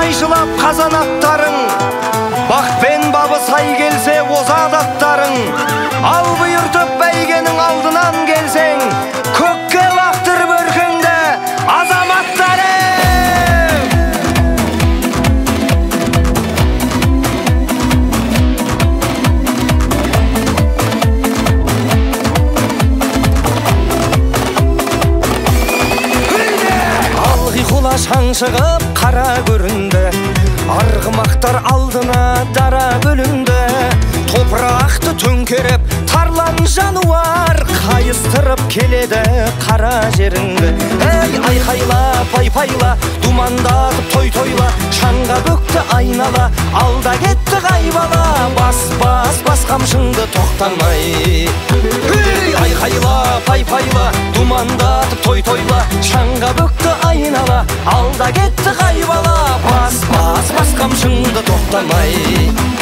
қайшылап қазанаттарың, бақпен бабы сай келсе озат аттарың. Ал бұйыртып бәйгенің алдынан келсең, көкке лақтырып өркеңді азаматтарың. Шаң шығып қара көрінді, арғымақтар алдына дара бөлінді. Топырақты төңкеріп тарлан жануар, қайыстырып келеді қара жеріңді. Әй айқайла пайпайла, думандатып той-тойла, шаңға бөкті айнала, алда кетті қайбала. Бас қамшыңды тоқтамай. Айқайла пайпайла, думандатып той-тойла, шаңға бөкті айнала, алда кетті қайбала. Бас қамшыңды тоқтамай.